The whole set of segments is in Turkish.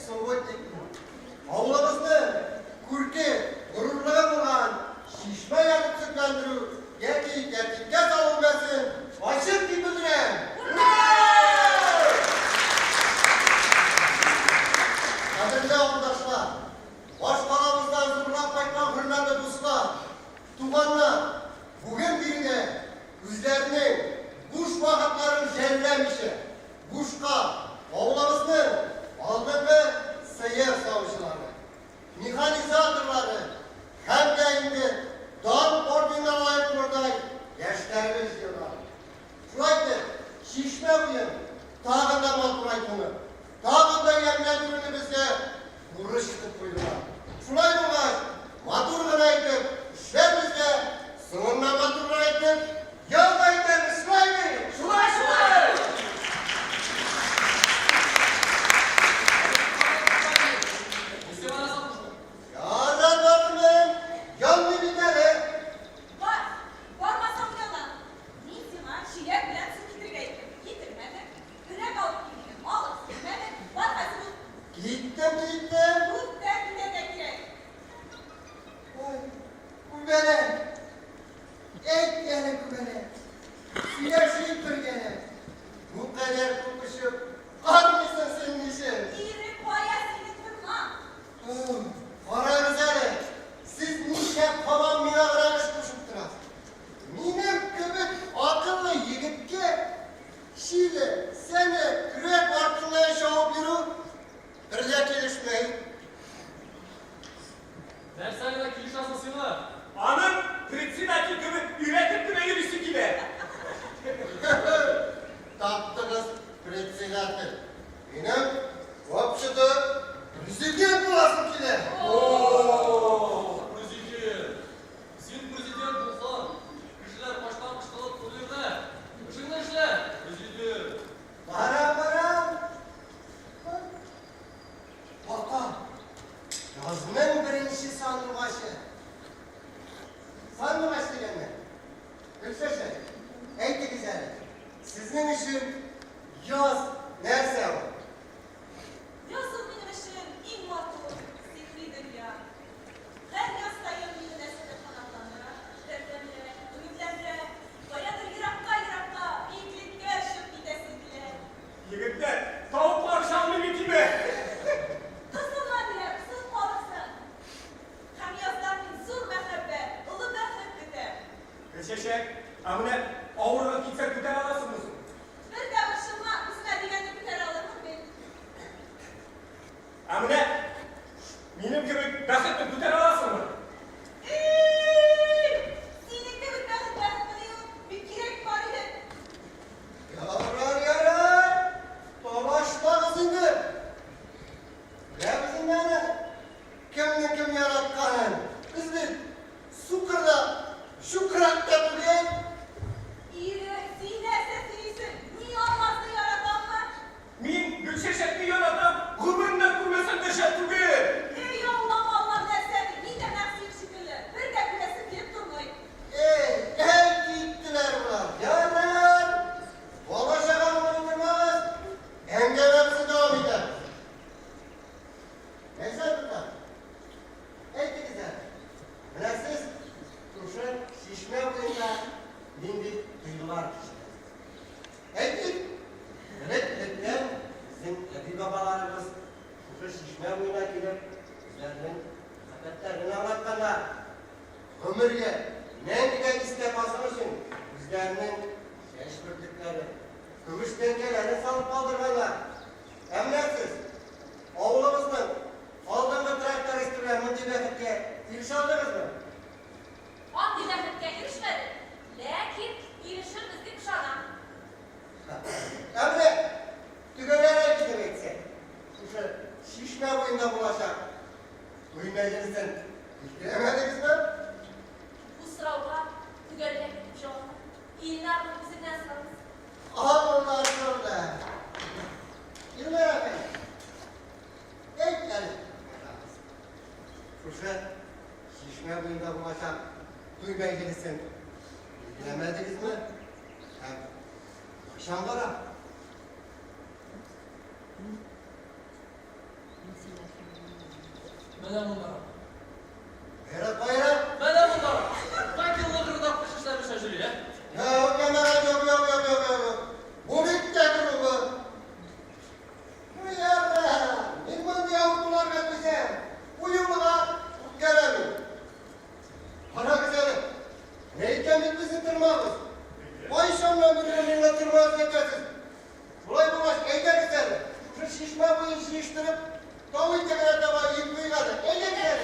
Soğuttuk. Avlamızın kurki, gururluğa bulan, şişme yanıp sıklandırı, yeki gerçekte savunmasın, başık gibi duran. Kadirli arkadaşlar, başkalarımızdan zırlak bakmak hırladı dostlar, tuğanlar, bugün birine üzerinin kuş vakıtların jellemişi, kuşka, avlamızın aldı ve seyyar savcıları, mekanizatörleri, hem de indi, dağın orduna layık buradayım, gençlerimiz diyorlar. Şuraydı, şişme buyum, dağında maturaytını, dağında yemlendirini bize vuruştuk buydular. Şuraydı var, matur gınaydık, işler bize, sınırına matur gınaydık, yağdaydık, şuraydı, şuraydı. Mana bunlar. Bayrak bayrak. Mana bunlar. Qancha yillardan qishlar shajiri, ha? Yok yok. Bu bittedir bu. Bu yerde. Bilmem yavrular vermese. Bu yoluna gelelim. Para güzelim. Neyken bizi tırmağız. O işlemle birbirine tırmağız edeceğiz. Bulay bulaş eyde güzelim. Şu şişme bu işi iştirip tavuğu tekrar da var yıkmayı kalır. Eyde güzelim.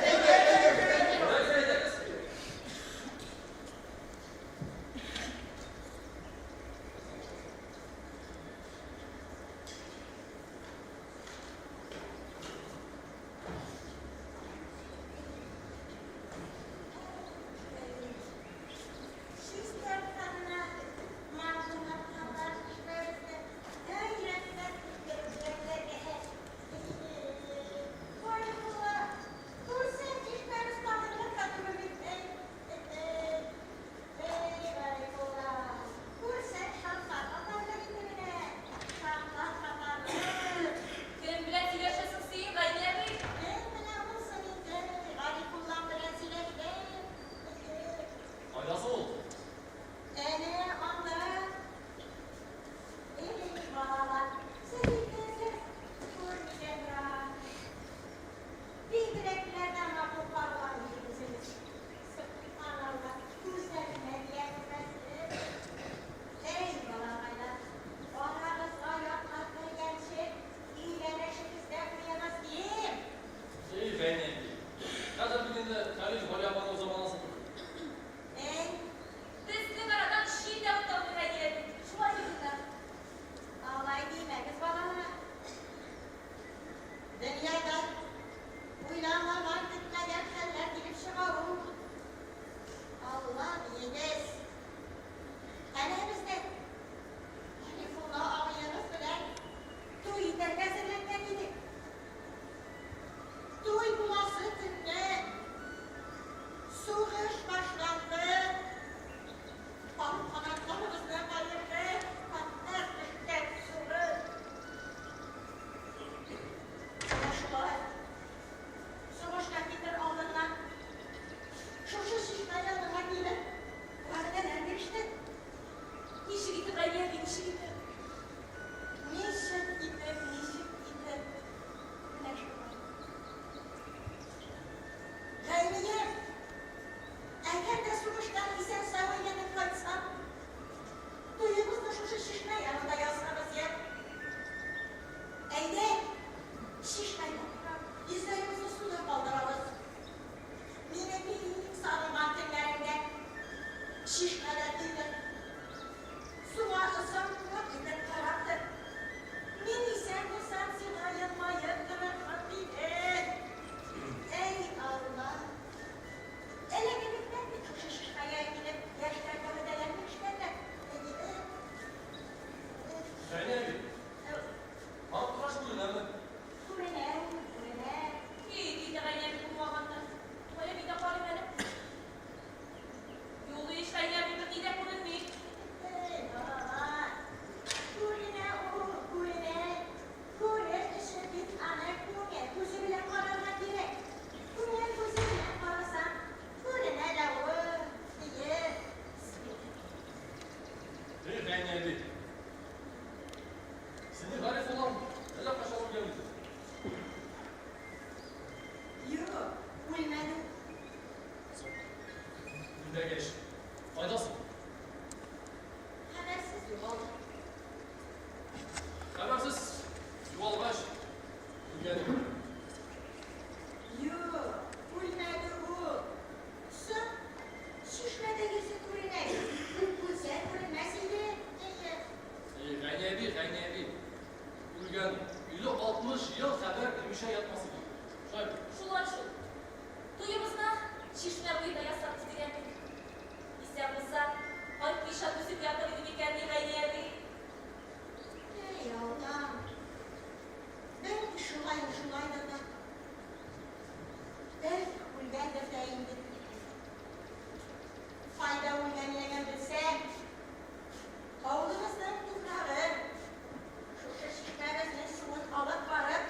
Alıp varıp,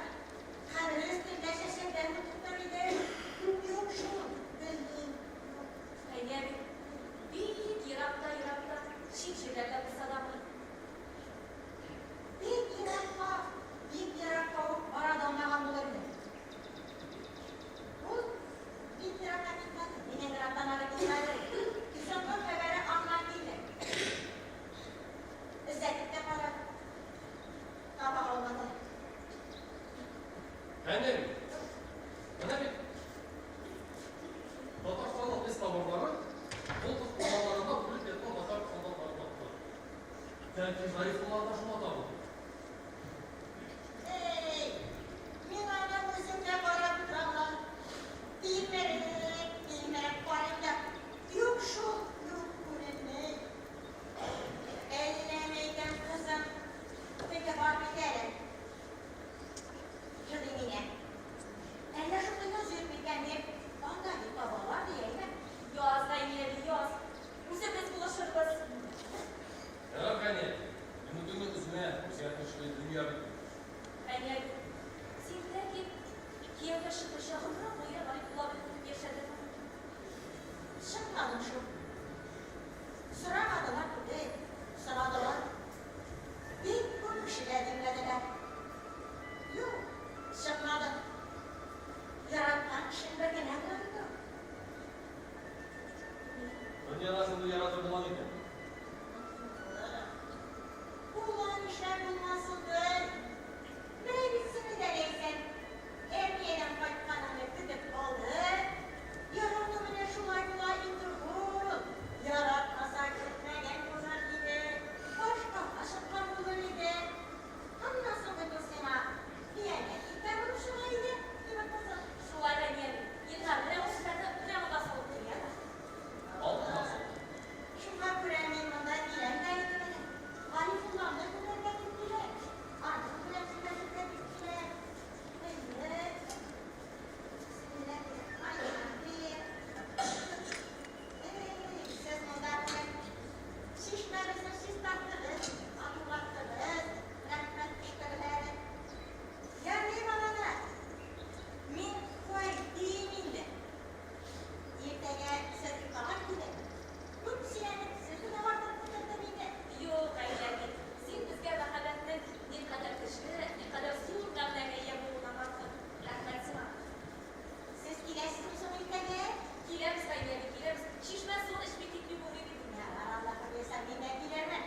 kanınız birleşesek ben bu tutabilirim. Annem. Annem. Tatarstan'ın eski haberleri Volkov olanlarında büyük yetme bakar sanatları baktı. Belki zayıflılar taşımada mı? Men ana o'zimga qarab turaman. Bilmerek qo'limda. Yo'q shu, yo'q ko'rinmay. Ellemaydan qizim. Peki borib keling. Yurtingga. Endi shu yoz yurgan deb, qanday babalar deyaymi? Yozda yedi yoz. O'zi biz buluşuruz. Evet anne. Ümidini üzme. Güzelleşme dünya bitti. Anne, sendeki Kiyev'de şahımda bu yer var, kulağını yaşadım. Şıkmadım şu. Soramadılar burada, soradılar. Bir bu kişiler dinlediler. Yok, şıkmadım. Yaratan şimdi gene yok. Dünyasını yaratır bulan iken. Ulan işler bulmasın değil. Birisini de neysen, emniyetten bakkanını gidip aldı. Yoruldu bile şulay bulay indirgur. Yaratmasa gitmegen kuzar gibi. Başka aşıklar bulur idi. Nasıl gıdısın ha? Diyene, ben bunu şulaydı. Gibi kızım. Şulayla diyelim. Yıllar bile o sırada ne o basılı duruyor. Altın nasıl? Şunlar küremin bunda diyen geldi bana. Arifullah da bunlarla gittiler. Artık burasında gittiler. Evet. Bismillah. Siz bunlarla şişmenizi siz taktınız. Akıllattınız. Rahmet çıkarıları. Yani bana da min koy dininde. Ertege siz yıkamak gidelim. Bu kişilerin sizi de var da binde. Yok hayır. Siz bizge vahadatın ne kadar kışlı, ne kadar soğuk davranmaya buluna bakın. Rahmetsin. Siz kilesiz mi sonra ertege? Kilemiz kaynadı, kilemiz. Şişmez sonra hiçbir fikri bu gibi dünya var. Allah'a bilirsen binde kilerme.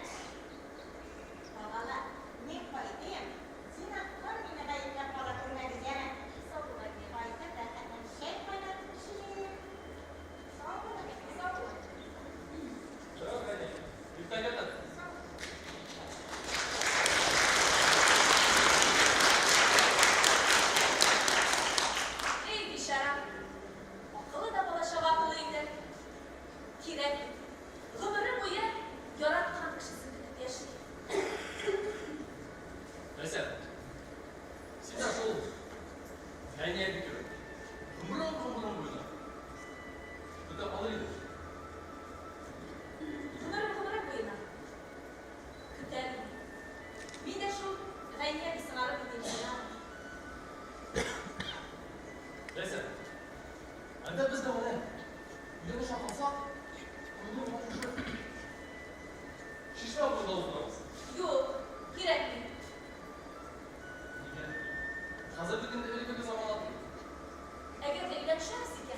Babalar, ne koydum? Zina var mı ne kayıp yapmalar koymak üzere? Sağ olun. Koydum da hemen şey koymadım bir şey. Sağ olun. Sağ olun. Evet anne. Yükten gelmedi. Ey bişara, akıllı da bana şavaklıydı. Kirek, gımırı boyu yaratan kişisi gidip yaşıyor. Neyse. Şimdi nasıl olur? Anneye bir kere. Kımırın buydu. Bu da alırdı. Gımırı boyuna. Kütler. Bir de şu rengiye bir sınavı gideyim. Neyse. Anda biz de öyle. Bir de şakalsak. Kuyruğu bakışı. Şişme burada oturmamız. Yok, kirekli. Hazır bir günde öyle bir zaman aldım. Eğer evden düşersin ki,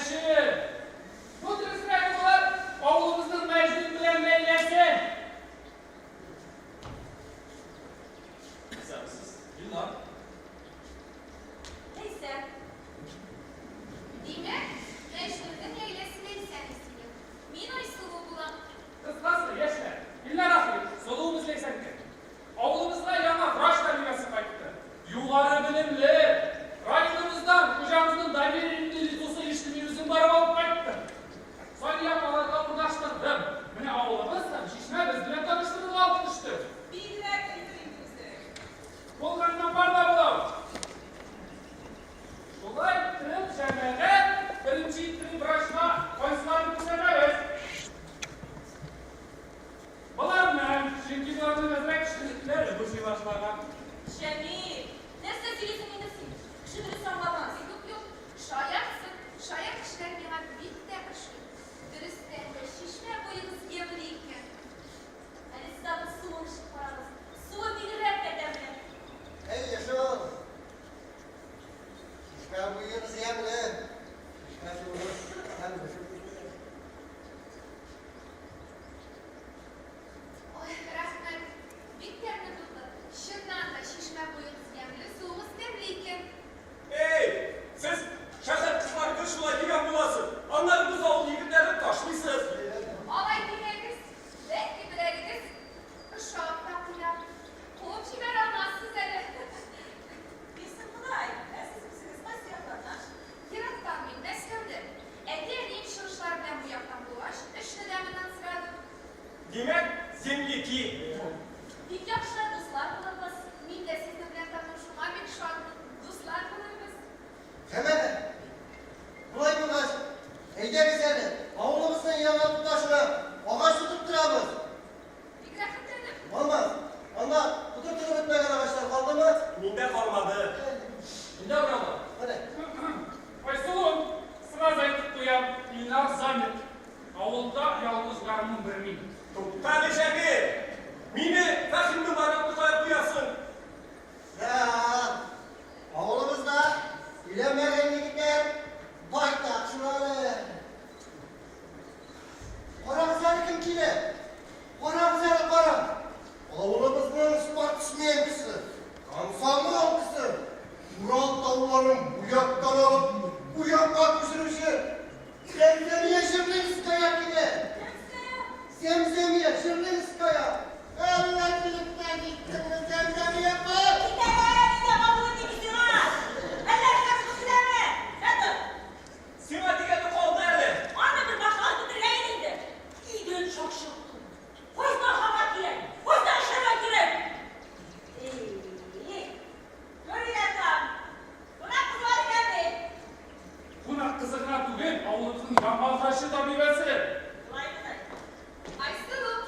kardeşim. Bu tür var, oğlumuzun mecnun bilen meylesin. Sensiz. Yıllar. Neyse. Demek Mecnun'un eylesine lisenisiyle. Minoy suluğu bulan. Kız nasıl yaşlar? İlla nasıl? Soluğumuz leysenki. Oğlumuzla yana vraç terbiyyesi kayıttı. Yuvarı bilimli. Rayımızdan, kucağımızın dairinin litosu ilişkimizin barı olup kayıttı. Son yapmalarla uğraştırdım. Beni oğlumuzla şişmemiz bile tanıştırıp almıştı. Bilgiler İngilizce. Volkan'dan barda bulalım. Şolay tırıl şemede birinci tırıl bıraşma koysularını kusanarız. Balar mı? Çünkü bu arada mezrek şirketler bu şey başlarına. Cemil. Neyse zilizin inesin. Şimdi sanmamaz. Yok. Şayet işler bir hal bir de başı. Dürüstten de şişme boyunuz gevliyken. Hani sizden suğun şıklarınız. Suğu bilir reddedemler. Ey yaşa. Ben bu yıl ziyemle. Ben şu bunu sen düşün. Oy, rahmet. Bitterni tuttu. Şundan da şişme boyunuz gemli. Suğumuz demliyken. Ey! Siz şahsen kızlar kışla giren bulasın. Anlarınız oğul yigitlerin taşlısınız. Olay dinleriz. Belki bileriz. Uşak kapıya. Kovup şiver almazsız ele. Bizim Kılay. Siz misiniz? Nasıl yaparlar? Yarattan bilmezkendim. Ederliğim şırışlar ben bu yaktan bulaş. İşte deminden sıradım. Demek zemliki. Bir yaşlar dostlar buluruz. Min de sizin bilen tanışma bir şu an dostlar buluruz. Temel. Bulay bulmaz. Ege bizleri. Avlumuzun yanına tutaşına. Ağaç tutup duramız. Bir rakip dedim. Olmaz. Ama tutup bitmeyen ağaçlar kaldı mı? Minde kalmadı. Ne bravo? Hadi. Ay solun, sıra zayıf duyan inar zannet. Avulda yalnızlarımın bir min. Kardeşemi! Mini fahim numaratlı koyup duyasın. Ya. Avlumuzda bilemeyen yigitler. Baytak şunları. Paramızları kim kile? Paramızları para. Avlumuzun ispat düşmeyen kızı. Kansamlı halkısı. Murat davulların bu yaktan alıp bu yaktan düşürüşü. Zemzemiye şırlıyız kaya gibi. Zemzemiye şırlıyız kaya. Allah birlikte gittin mi zemzemiye bak. Simatike de koldu eli. Buna kızına tugin, avulumuzun yamal taşı da bilmesi. Ay sulu.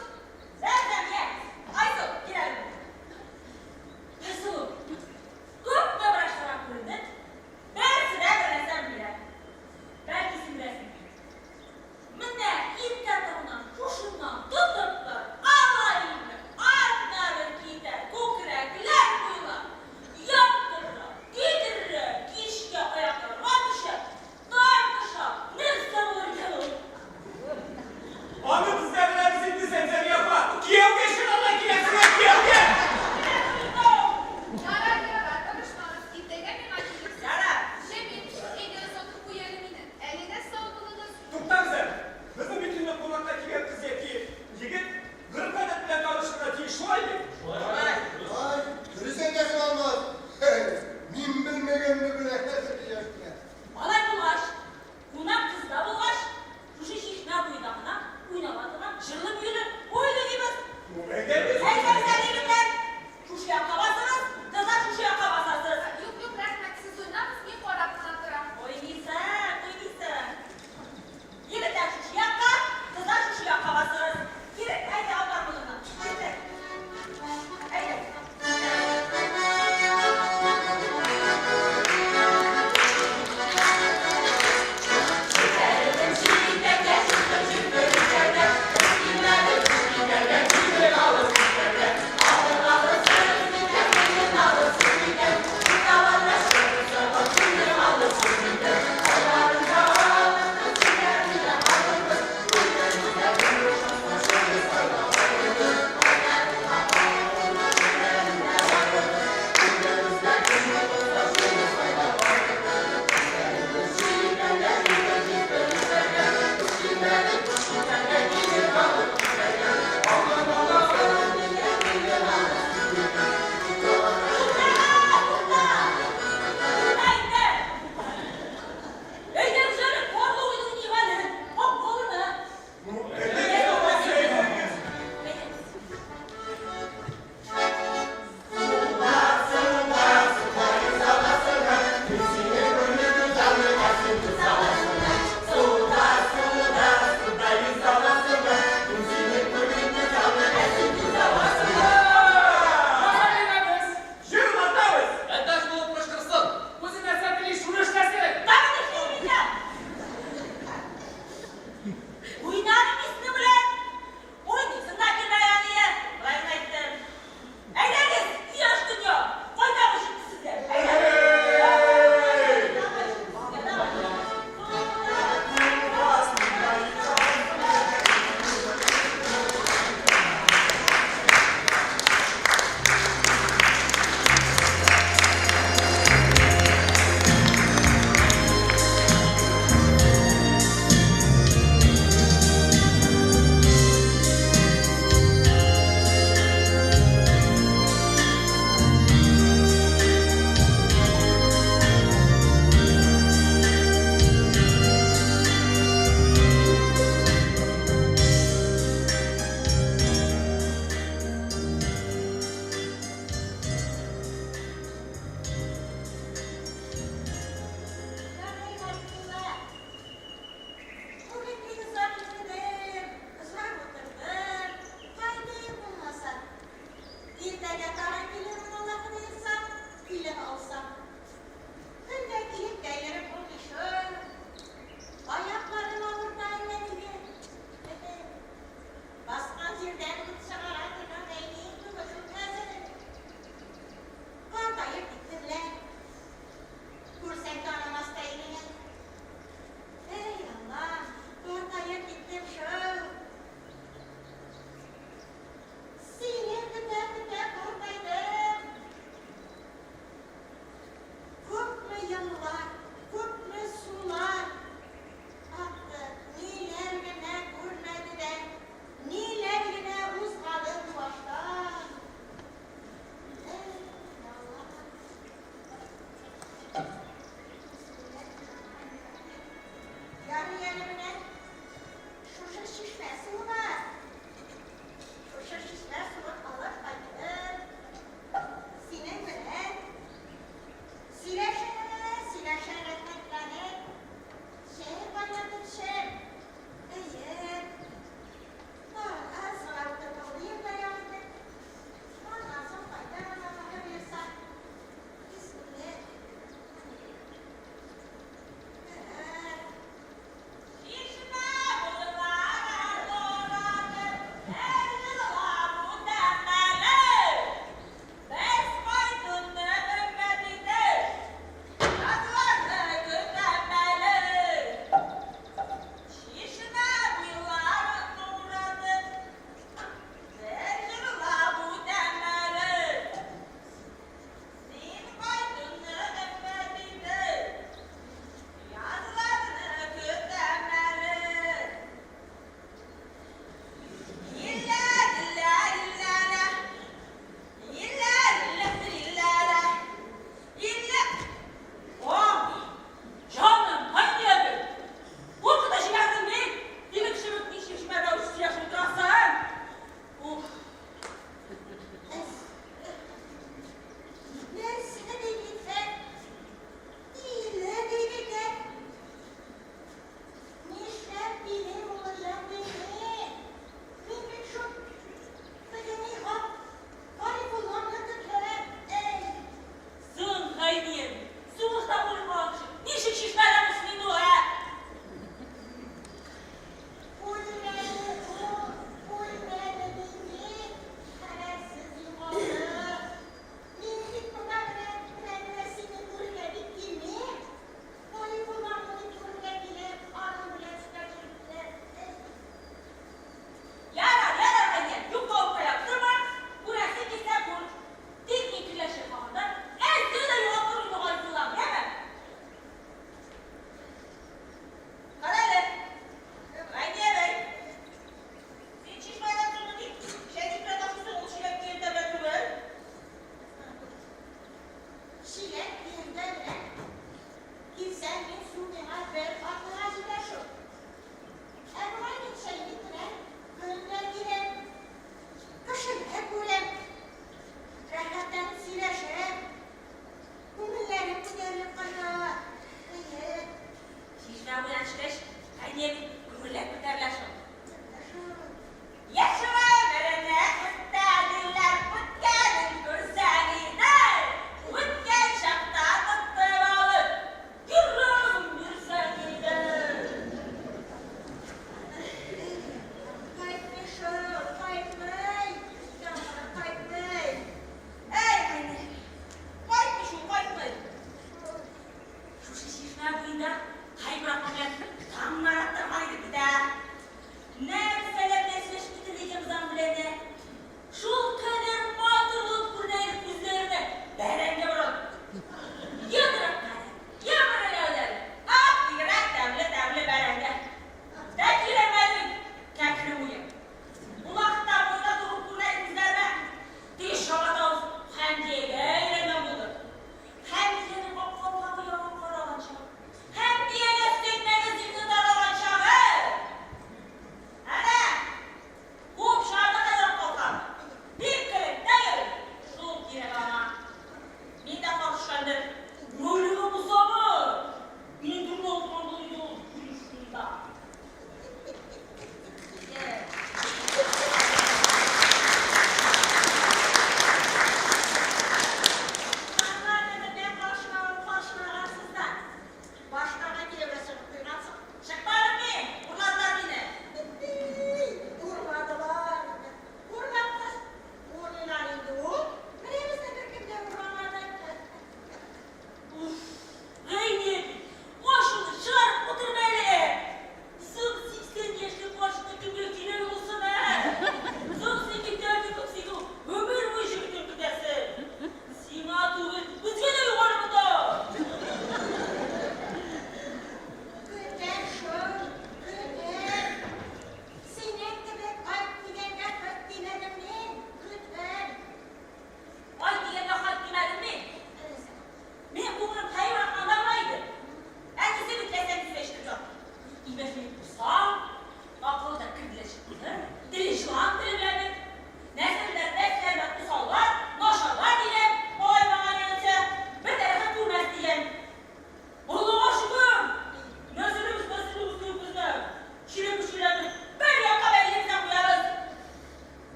buyda kaybırakmayan tamlar attırmaydı bir de. Nerseler besleş bitireceğim zambilene. Şu kadar batırılıp kurnaylık yüzlerine berenge vurun. Yıldırıp kare, yağmur öyle. Ah yırak demli berenge. Dekilemedim, kekri uyum. Ulakta boyda durup kurnaylık yüzlerine diş havada olsun. Hem diyeyle bulur. Hem seni bakmalı yağmur alacak. Hem diye destekmeniz iktidar alacak. Ana!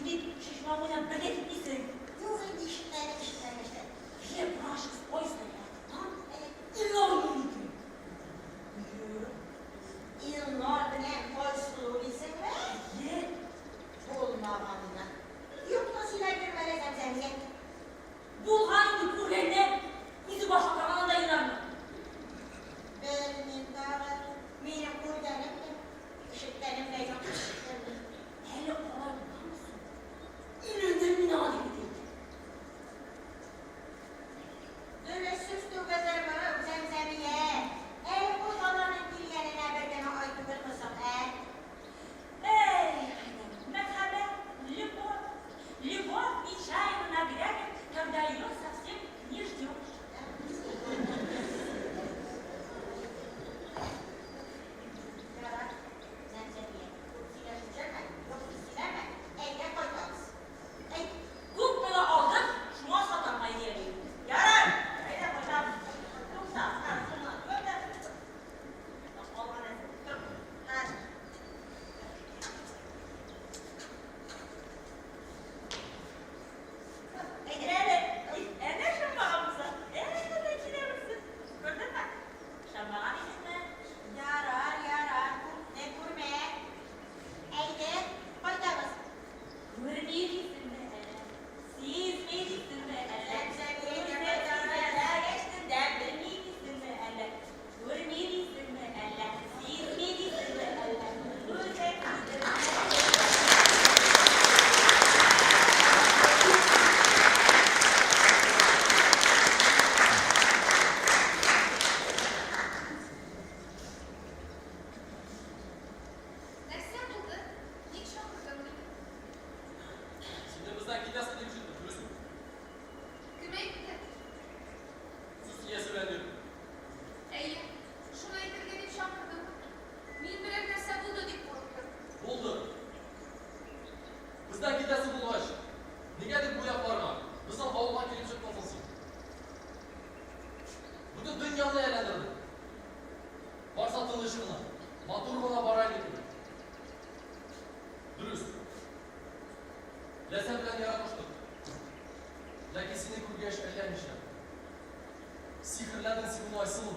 Şimdi şişmanlığına böyle gitmişsin. Yok indi işitlerine işte. Bir de branş kız polisle ya. Tamam? İllar yürüdü. İllar bilen polisluğu bilsin mi? Ye. Bulmamanına. Yok nasıl ilerler zemzemye. Bul hangi kurenne? Bizi başlatan da inanma. Benim davet, benim kurdenim. Işıklarım ve yok ışıklarım. Hele kolay mısın? İlünden minade gidildi. Öyle süslü kızlarım zemzemiye. Bu falanın bilgenine bedene aykırır mısın merhaba, любовь нечаянно нагрянет, когда ее совсем не ждешь. Kupmalı aldık, şuna satamayı yemeyin. Yarın! Öyle hocam. Yoksa arzuma böyle. Allah'ın dur. Hadi. Ne şambağın mısın? Ne çilemişsin? Gördün mü? Şambağın ismi. Yarar. Ne kurme? Eydir. Koydamız. Görmeyeceksin be. Siz meyeceksin be. Geçtin de bilmeyeceksin be. Görmeyeceksin be. Siz meyeceksin be. Göreceksin be. Нәрсе болды? Ник шақырдың? Şimdi bizden gidasın diye düşündüm. Dürüst mü? Кім айтты? Sus iyesi ben diyorum. Әйе, шуны әйтергә дип шақырдым. Мин берәр нәрсә булды дип курыктым. Buldu. Bizden gidası bulgaç. Nigedir bu yaplarına? Bizden avluğa gelip çıkmasın. Bütün dünyanı eğlendirdi. Varsatın ışığına. Maturluğuna baraylı gibi. Dürüst. Lesen bilen yaratmıştık. Lekesini kurgeç ellenmişler. Sihirlerden sivin aysılır.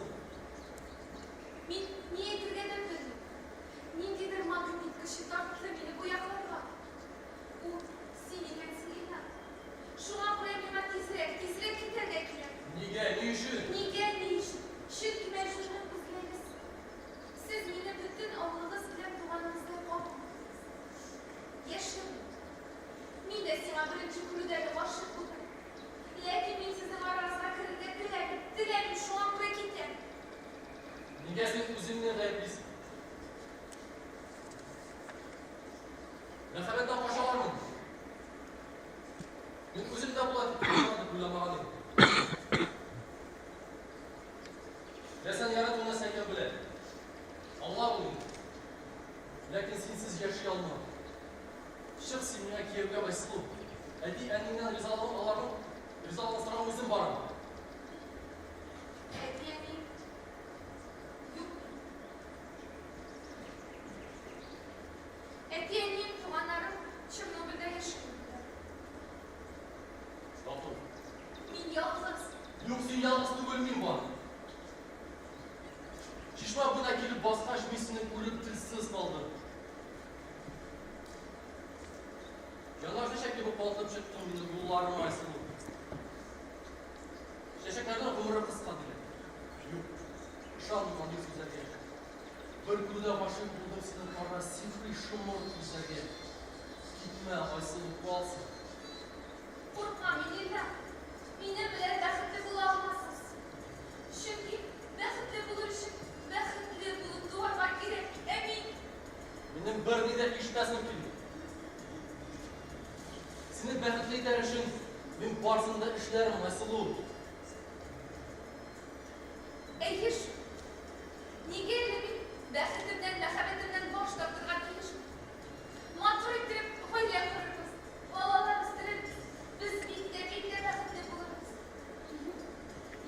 Мин ни әйтергә дә белмим. Ниндидер магнит көче тартты мине бу якларга. Ул син икәнсең Илнар. Шуңа күрә миңа тизрәк китәргә кирәк. Nige, ne işin? Нигә, ни өчен? Чөнки мәҗбүрен эзләйбез. Сез мине бөтен авылыгыз белән туганыбыздай калдыңыз. Яшьлек. Мин дә сиңа беренче күрүдәге гашык булдым. Ләкин мин сезнең арагызга керергә теләмим, шуңа күрә китәм. Nige sen üzümünü gayblisin. Merhametten başa var mı? Ben üzümde bulamağım. Ve sen yaratığına sen gel bile. Allah bulun. Lakin sensiz yaşayalım. Çık sinine kiyevge başsılıp. Edi enninden rızalığın alarım. Rızalığın sıram üzüm varım. Әтиәнең юк. Әтиәнең туганнарым Чернобыльдә яшәгән. Doktor. Мин ялгыз. Yok sen yalnız tügülmeyin var. Şişma buna gelip baskaç misini ölüp tilsiz kaldı. Yanlarda şekli bu paltıp çıktım bunu bullarım aysın. Şeşeklerden doğru kıskandı. Yok. Şanlı bir güzelge. Bir kuruda başın buldum senin kara sifri şumur güzelge. Gitme aysın kualsın. Куркам Илнар. Мине белән бәхетле була алмассыз. Чөнки бәхетле булыр өчен бәхетле булып туарга кирәк. Ә мин Benim bir nide iştesim ki. Seni bәхетле итәр өчен мин барсында эшләрем Айсылу. әйе шул. Нигә әле мин бәхетемнән, мәхәббәтемнән баш тартырга килешмим? Матур итеп гаилә корырбыз. Балалар үстерербез. Без бик тә бәхетле булырбыз.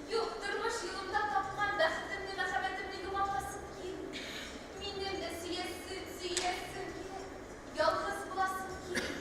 Юк, тормыш юлымда тапкан бәхетемне, мәхәббәтемне югалтасым килми. Минем дә сөясем килә. Ялгыз буласым килә.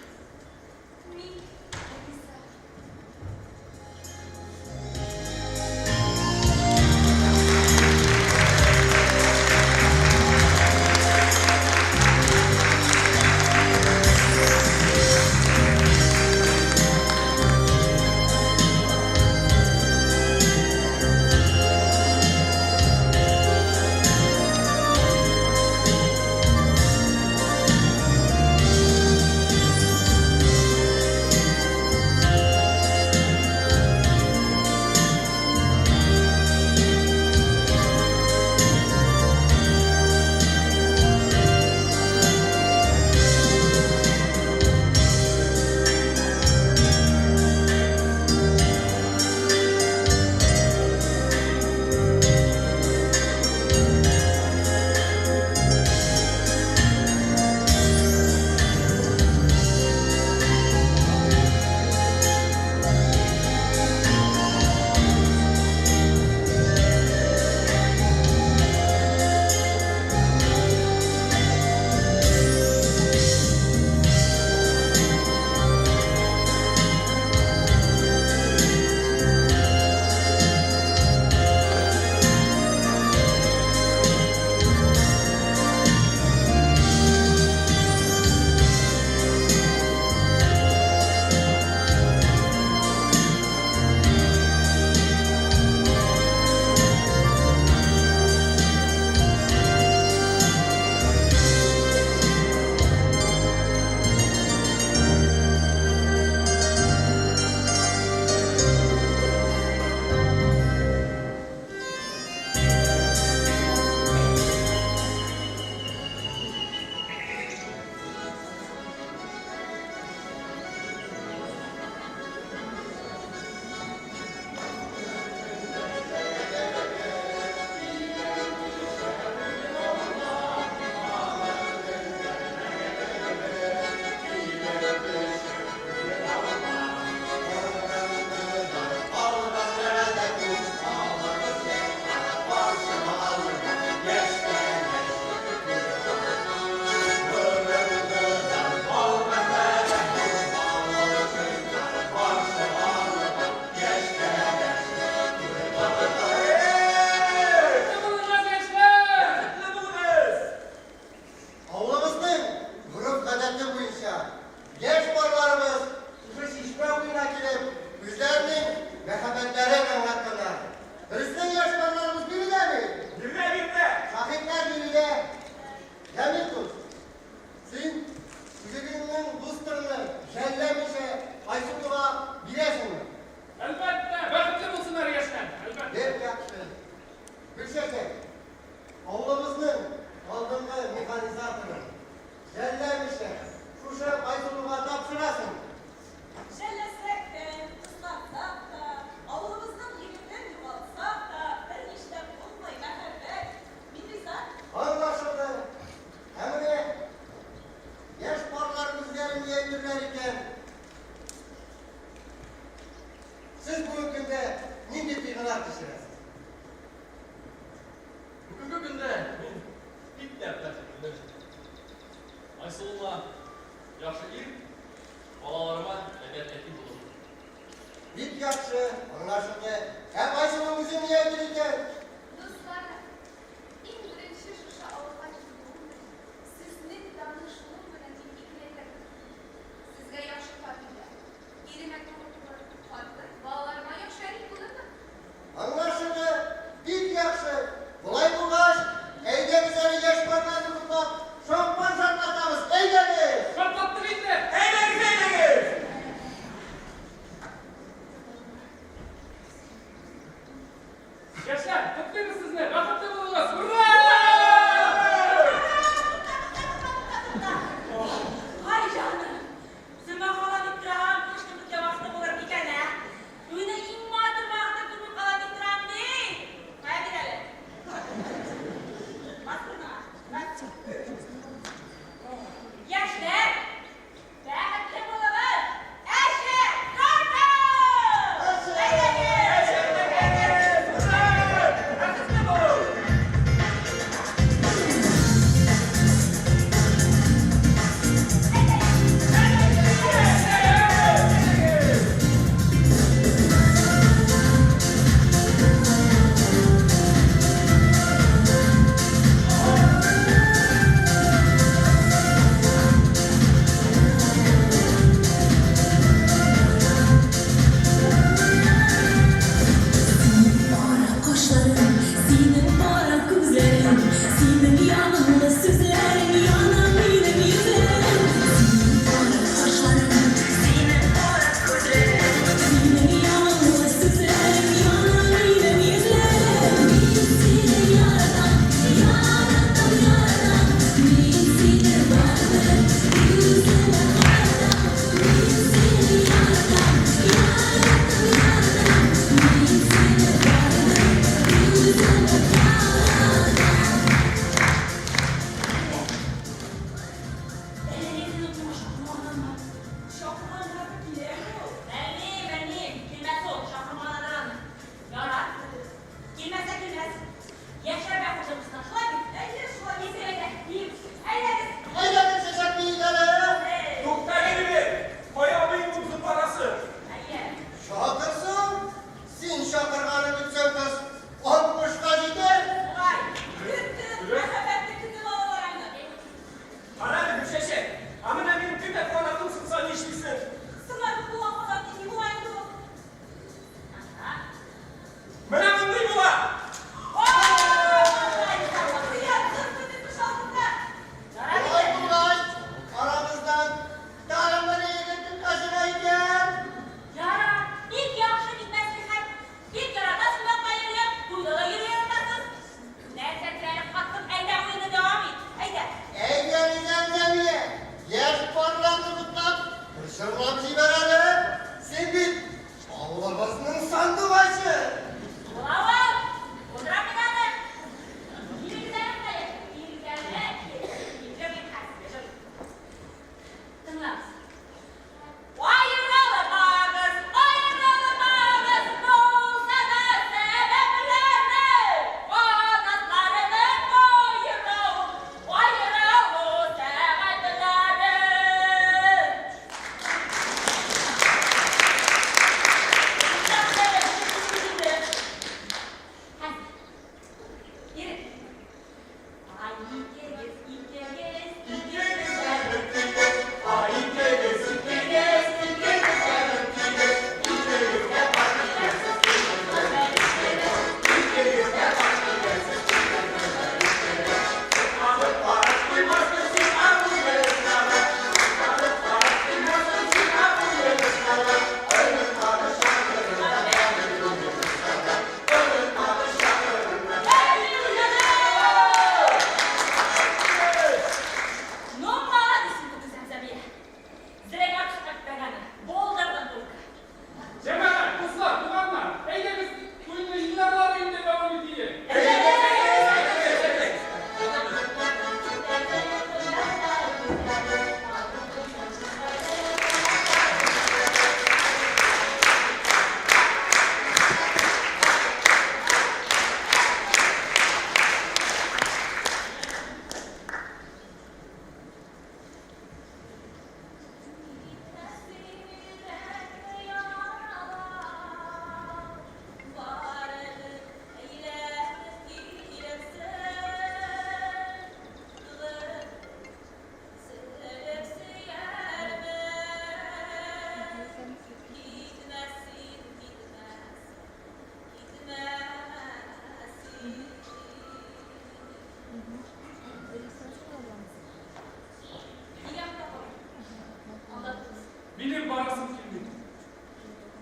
barasın kimdi?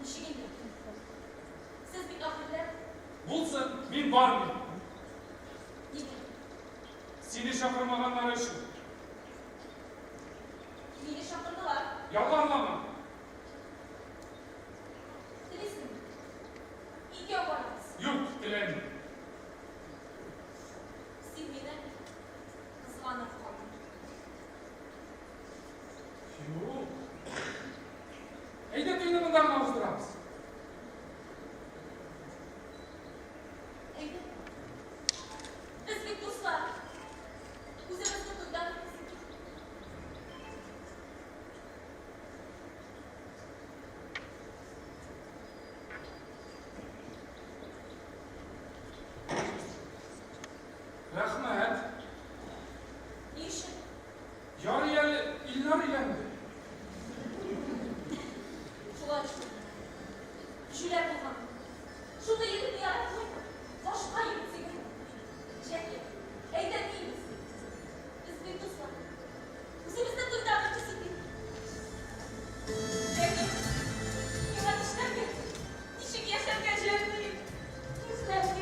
Nişigin yok. Siz bir kafirler, Bulsun, min var mı? değil. Seni şakırmaganlara şu. Beni şakırdılar. Yalanlama. Dilesin. İyi varız. Yok, dilerim. Silvine kızgınlık kaldı. Yok. Eyde düğünümünden mavuzduramız. Evde. Biz bir dostlar. Üzerimiz tutudan Rahmet, işin. yarı yerli iller ilendi. Şular şu. Şular bulgan. Şurada yedi bir yere koy. Başka yedi sigara. Çekil. Evden iyi misin? Biz bir dostlar. Üzerimiz tutudan ötesi değil. Çekil. Yuvan işler mi? İşik yaşar geçerli. İşler mi?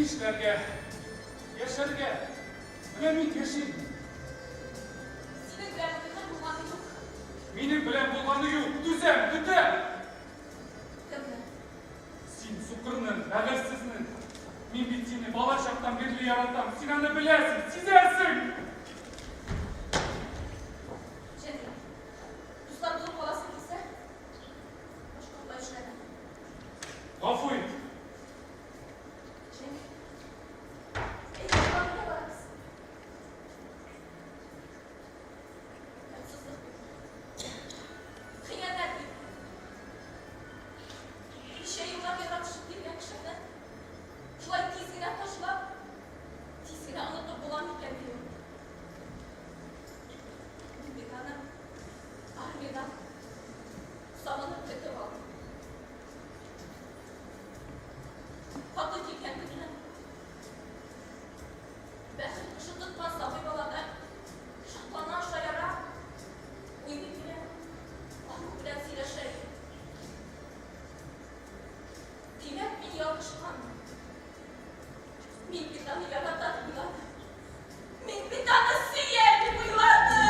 İşlerge, yaşarge, bilemin keşin. Seni güvenlikten bulmanı yok. Mini bilen bulmanı yok, düzen, düzen. Kımlı. Sin sukurunun, nefessizinin, min bittiğini balaşaktan birliği yaratan, sinanı bilersin, sizersin. Cemil. Dostlar bulup olasın ise başka işlerden. Gafuy, Cemil. Eğitim bakmaya varız. Mutsuzluk. Hıyanet. Bir şey yıllar yaratışıp bir yakışıklı. Şulay tizgine taşılar. Tizgine anlatıp bulan hikayeliyor. Bir tane armiyeden samanı kötü var. Patlı ki kendine. Ben ışık tutmaz sabır balada. Şahtana aşağıya. Uydu bile. Ahmet bilen sile şey. Diler bir yakışkan. Min bir tane yaratan yılan. Min bir tane siyer bir yılandı.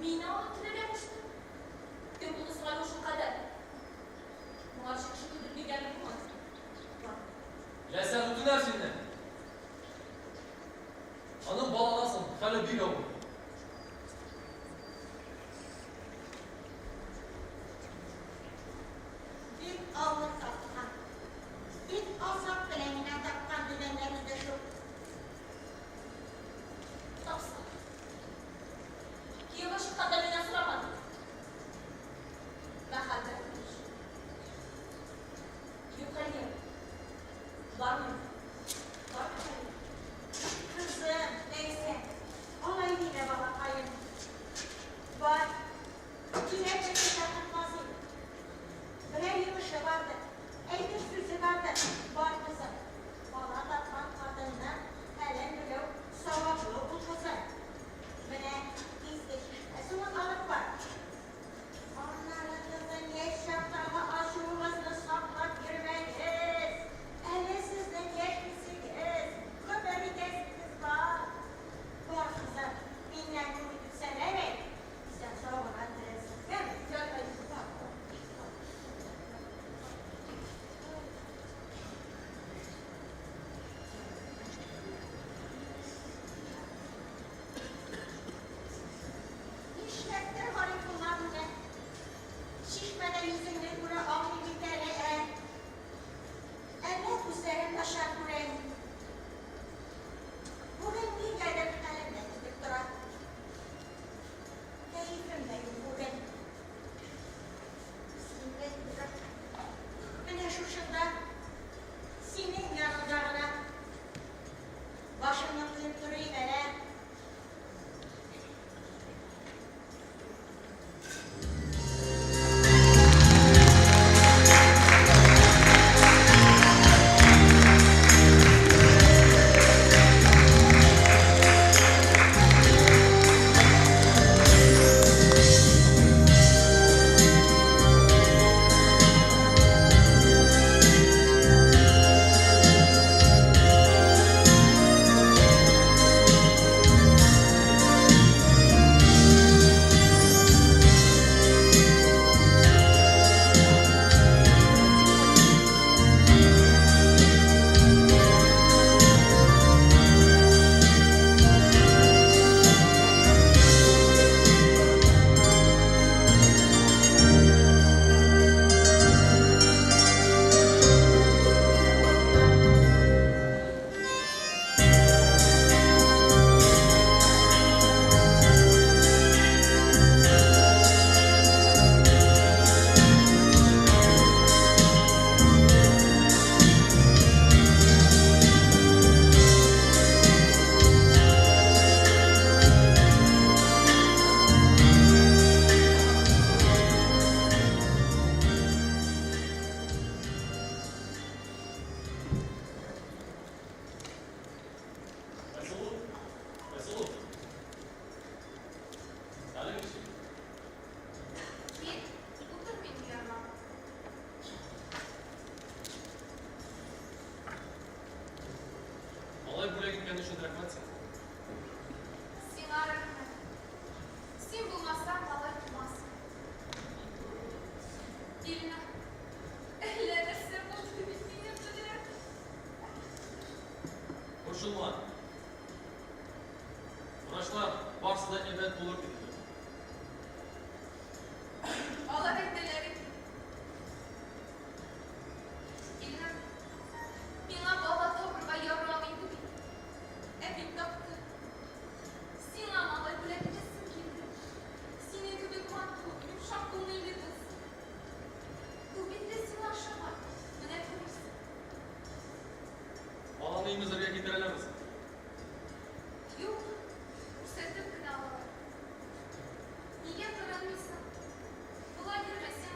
Beni alıp demiştim. Gökünüz var şu kadar. Maaşı kışıklıdır bir gelip olmaz. Ya sen tutun her şeyinden. Anam bağlanasın, hala bir yavrum. Bir allık takkan. Bir azap bilemine takkan düzenleri de şu. Tapsa. Yılbaşı kadarıyla soramadım. Ben halletmiş. Yukarıya. Var mı? Var mı? Kızım, neyse. Olay yine bakayım. Var. Yine bir şey takılmazım. Bre yıkışı vardı. Elbis süsü vardı. Var kızım. Bana takman kadınla hele bile savaklı uçası. Bire izde şişmesi alıp var. Onların kızın yaşamlarına aşurmasını saplak girmeyiz. Hele sizden geçmişsiniz. Kıbırı desiniz var. Var kızım. Binler bunu severek. Bizden sonra bana diresin. Değil mi? Gel hadi. İşlettir harikularını. Şişmeden yüzünü bura avni bir dereye. Evet üzerim aşağı kureyim. Bugün bir yerde kalemle gidip durar. Keyfimdeyim bugün. Bismillah. Ben şuşunda senin yanacağına başımı kıyıp durayım hele. Resulullah. Resulullah. Hala bir şey. Bir, otur benim yanıma. Vallahi buraya gitmeyen için rahmet sen. Sana rahmet. Sen bulmazsan vallahi bulmazsın. Diline. Ellerine sırtını bittiğini bilirim. Koşulma. Uğraşlar varsa da evet bulur dedi. Allah bekleleri. Diline. Bina baba topur ve yavruğu gibi. Evim doktu. Sina mala gülebilirsin kimdi. Sine gibi kuantı, yumuşak bulmayı kız. Bu bitlesin aşağı. Ne konuşsun? Vallahi neyimiz oraya giderelemez. Yok. Sırtım kınalı. Niye kıramıyorsun? Bula girmesin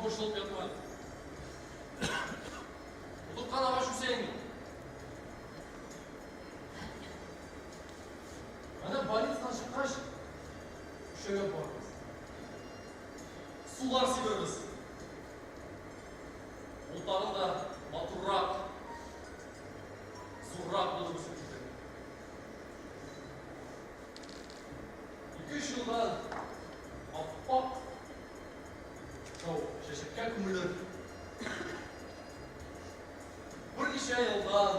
boşalıp yatmadı. Unutkana baş Hüseyin'di. Ana больницадан шыққаш, үшеуге бармыз. Сулар себебіз. Ұлтағын да матуррақ, зуррақ болып өсіп кетеді. 2-3 жылдан аппақ жау шешекке көмілір. Бірнеше жылдан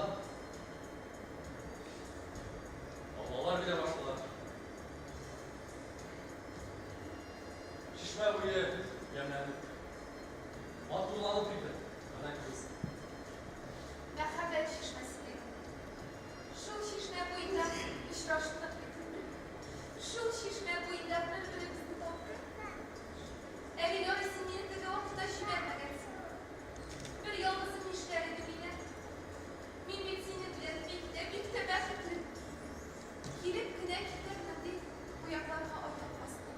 балалар келе башлады. Шишме бойы емленіп, матурланып кетті. Ана көз. Merhamet şişmesi. Şu şişme boyunda işraştık. Şu şişme boyunda birbirimizi taptık. Evin öresinin yerinde ortada şivermedeniz. Bir yolumuzun işleri dibine. Milletini bile birlikte beklettim. Kilip güne kilitlendi. Bu yaklarına oynak bastı.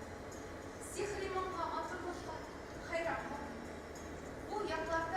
Sihri manla atılmışlar. Hayranlar. Bu yaklarda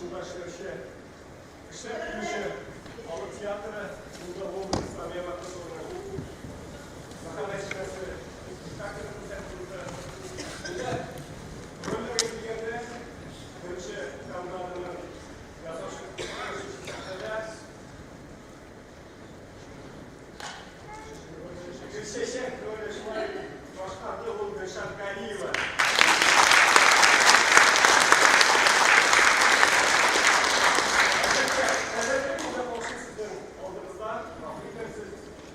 başlaştırışı, işte gülüşü, alı tiyatrı, burada oldu İslamiye bakma sonra. Bakan eşkası, takdirde burada. Burada roller etkilerde, gülüşü, kamradının, yasaşı, Gülşeşek, böyle şunlar, başkanlığı oldu, Gülşen Galiyeва.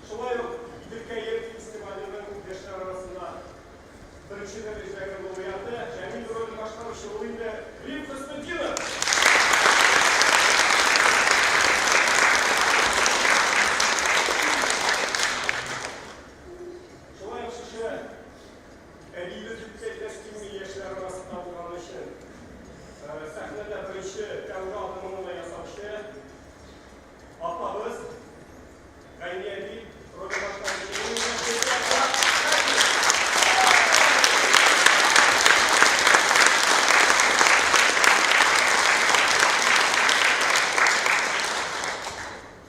Şolay yok, Türkiye Festivali'nin gençler arasında birinci derecede laureatı Cemil Rolü Başkanı Şoluy'la Rim Konstantinov. Şolay yok şişe, Eylül Türkiye Festivali gençler arasında olan işin sahnede birinci Kanlı adımını yasamıştı. Apabız, Gayniyeli, Rolü Başkanı Şoluy'la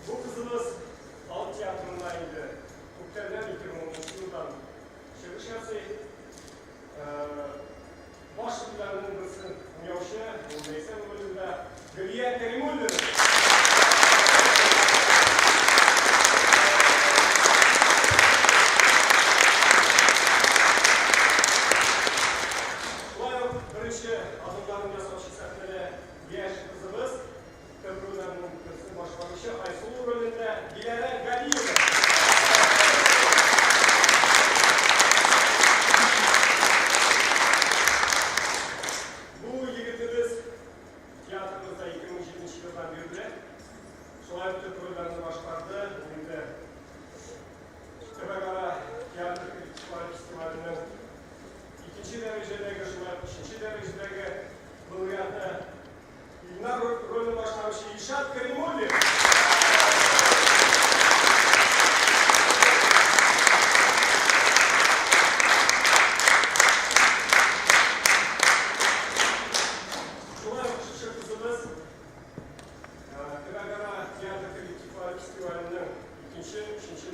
bu kızımız Alt Tiyatro'ndaydı. Muhtemelen 2010 yıldan çıkışası başlıklarının kızı Miyavşı, neyse bölümde Gülüye Kerimul'dur. Birinci adımların yasaşı sahnede diğer kızımız Köprü'nün kızı başlamışı Aysun'un rolünde Dilara Galiyeva. Bu yigitimiz tiyatromuzda 2007 yıldan beri Şolay Köprü'lerini başlardı. Bugün de Tebegara Tiyatro Festivali'nin ikinci derecedeki, üçüncü derecedeki laureatı İlnar rolünü başlamış İlşat Kerimulli. Şolay Okşuşu kızımız Tebegara Tiyatro Festivali'nin ikinci, üçüncü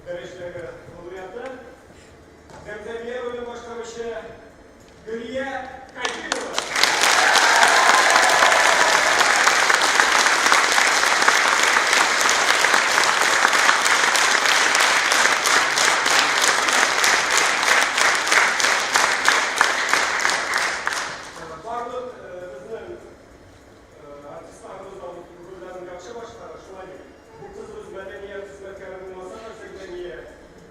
derecedeki laureatı Zemzemiye rolünü başlamış Gülüye Kaytilova. Varlık bizim artistlarımızdan rollerin yakşı başları şuna gibi. Bu kızımız medeniyet hizmetkarının masana zeklemeye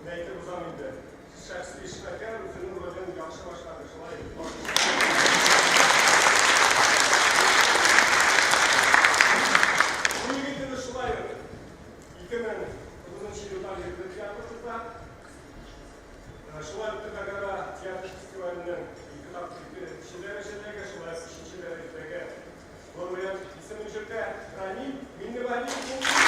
neydi bu zamanda. Şahsi hizmetkar bizim rollerin yakşı başları şuna gibi. Bu yigitimiz şuna gibi. 2009 yıldan beri tiyatromuzda Şolay Tebegara Tiyatro Festivali'nin ikinci derecedeki, Şolay üçüncü derecedeki laureat isimli Рамиль Минневали.